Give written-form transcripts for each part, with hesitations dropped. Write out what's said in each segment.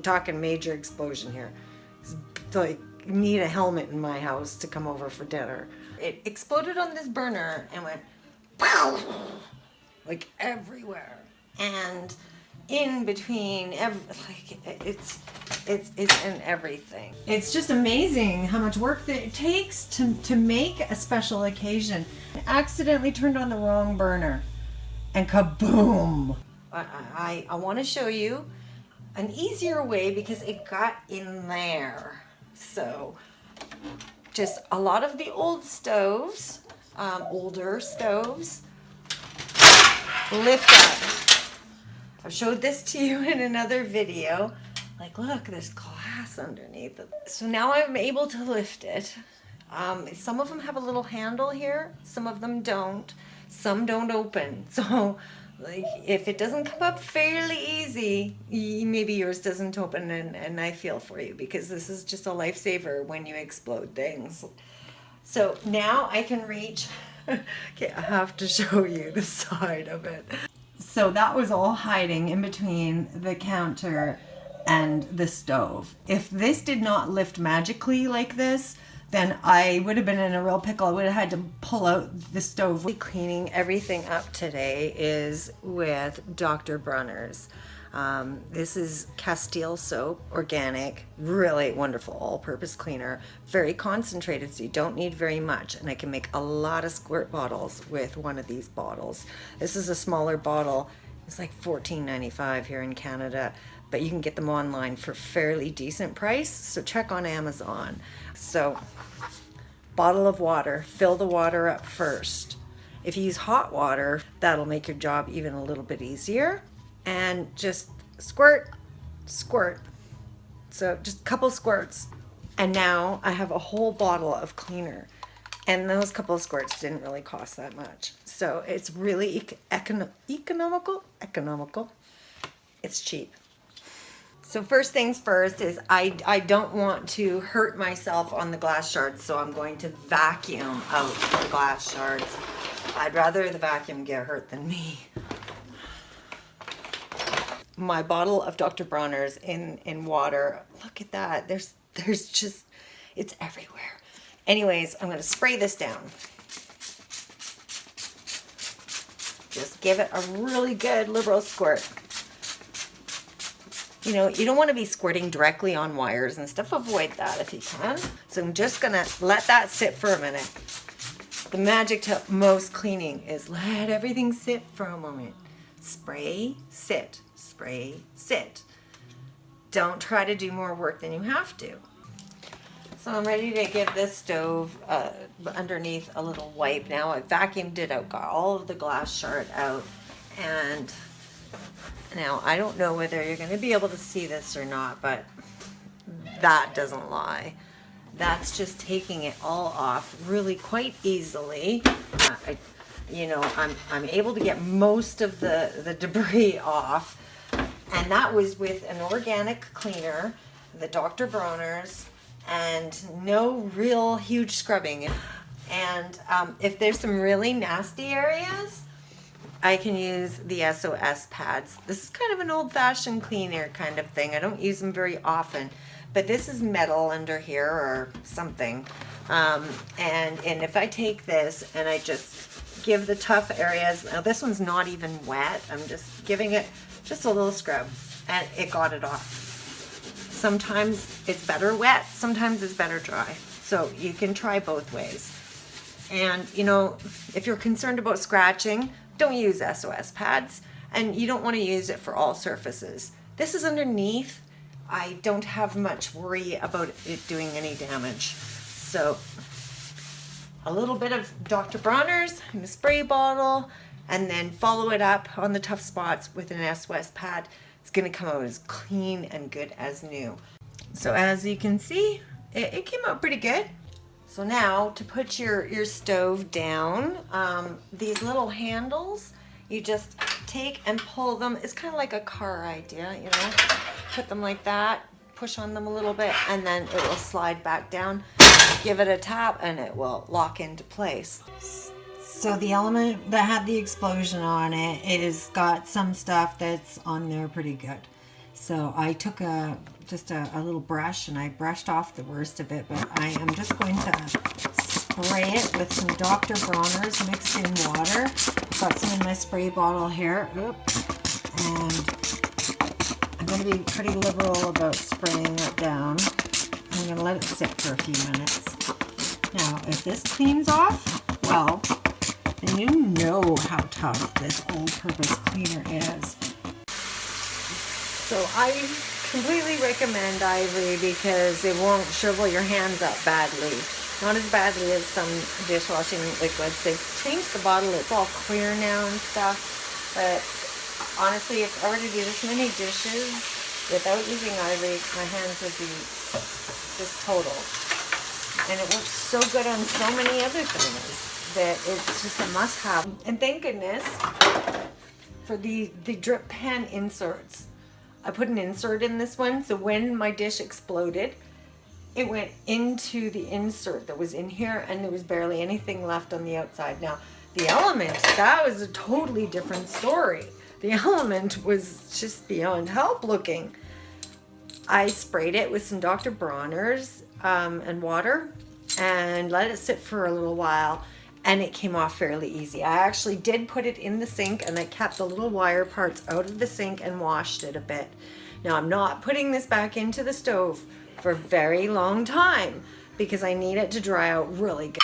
talking major explosion here. It's like, you need a helmet in my house to come over for dinner. It exploded on this burner and went pow, like everywhere, and in between it's in everything. It's just amazing how much work that it takes to make a special occasion. I accidentally turned on the wrong burner and kaboom. I want to show you an easier way because it got in there. So just a lot of the old stoves, older stoves, lift up. I've showed this to you in another video. Like, look, there's glass underneath it. So now I'm able to lift it. Some of them have a little handle here, some of them don't. Some don't open. So like, if it doesn't come up fairly easy, maybe yours doesn't open, and I feel for you because this is just a lifesaver when you explode things. So now I can reach. Okay, I have to show you the side of it. So that was all hiding in between the counter and the stove. If this did not lift magically like this, then I would have been in a real pickle. I would have had to pull out the stove. Cleaning everything up today is with Dr. Bronner's. This is Castile soap, organic, really wonderful all-purpose cleaner, very concentrated, so you don't need very much, and I can make a lot of squirt bottles with one of these bottles. This is a smaller bottle. It's like $14.95 here in Canada, but you can get them online for fairly decent price, so check on Amazon. So, bottle of water, fill the water up first. If you use hot water, that'll make your job even a little bit easier. And just squirt, squirt. So just a couple squirts. And now I have a whole bottle of cleaner. And those couple of squirts didn't really cost that much. So it's really economical. It's cheap. So first things first is I don't want to hurt myself on the glass shards, so I'm going to vacuum out the glass shards. I'd rather the vacuum get hurt than me. My bottle of Dr. Bronner's in water. Look at that. There's just, it's everywhere. Anyways, I'm going to spray this down. Just give it a really good liberal squirt. You know, you don't want to be squirting directly on wires and stuff. Avoid that if you can. So I'm just going to let that sit for a minute. The magic to most cleaning is let everything sit for a moment. Spray, sit. Spray, sit. Don't try to do more work than you have to. So I'm ready to give this stove underneath a little wipe. Now I vacuumed it out, got all of the glass shard out, and now I don't know whether you're going to be able to see this or not, but that doesn't lie. That's just taking it all off really quite easily. I'm able to get most of the debris off. And that was with an organic cleaner, the Dr. Bronner's, and no real huge scrubbing. And if there's some really nasty areas, I can use the SOS pads. This is kind of an old-fashioned cleaner kind of thing. I don't use them very often, but this is metal under here or something. And if I take this and I just give the tough areas, now this one's not even wet, I'm just giving it just a little scrub, and it got it off. Sometimes it's better wet, sometimes it's better dry. So you can try both ways. And you know, if you're concerned about scratching, don't use SOS pads, and you don't want to use it for all surfaces. This is underneath. I don't have much worry about it doing any damage. So a little bit of Dr. Bronner's in a spray bottle, and then follow it up on the tough spots with an SOS pad. It's going to come out as clean and good as new. So as you can see, it came out pretty good. So now to put your stove down, these little handles, you just take and pull them. It's kind of like a car idea, you know. Put them like that, push on them a little bit, and then it will slide back down. Give it a tap and it will lock into place. So the element that had the explosion on it, it has got some stuff that's on there pretty good. So I took just a little brush and I brushed off the worst of it, but I am just going to spray it with some Dr. Bronner's mixed in water. I've got some in my spray bottle here. And I'm going to be pretty liberal about spraying it down. I'm going to let it sit for a few minutes. Now, if this cleans off, well, then you know how tough this all-purpose cleaner is. So I completely recommend Ivory because it won't shrivel your hands up badly. Not as badly as some dishwashing liquids. They've changed the bottle. It's all clear now and stuff. But honestly, if I were to do this many dishes without using Ivory, my hands would be just total. And it works so good on so many other cleaners that it's just a must-have. And thank goodness for the drip pan inserts. I put an insert in this one, so when my dish exploded, it went into the insert that was in here, and there was barely anything left on the outside. Now, the Element, that was a totally different story. The Element was just beyond help looking. I sprayed it with some Dr. Bronner's and water and let it sit for a little while, and it came off fairly easy. I actually did put it in the sink, and I kept the little wire parts out of the sink and washed it a bit. Now, I'm not putting this back into the stove for a very long time because I need it to dry out really good.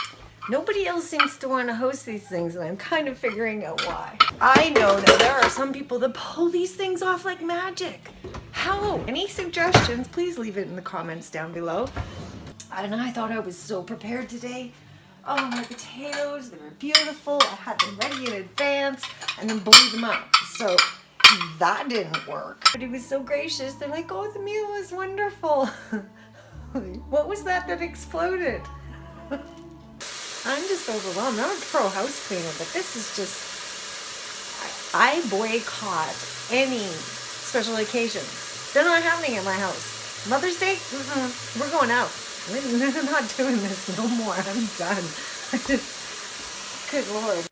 Nobody else seems to want to host these things, and I'm kind of figuring out why. I know that there are some people that pull these things off like magic. How? Any suggestions? Please leave it in the comments down below. And I thought I was so prepared today. Oh, my potatoes, they were beautiful. I had them ready in advance and then blew them up. So that didn't work. But he was so gracious. They're like, oh, the meal was wonderful. What was that exploded? I'm just overwhelmed. I'm a pro house cleaner, but this is just, I boycott any special occasions. They're not happening at my house. Mother's Day? We're going out. I'm not doing this no more. I'm done. Good Lord.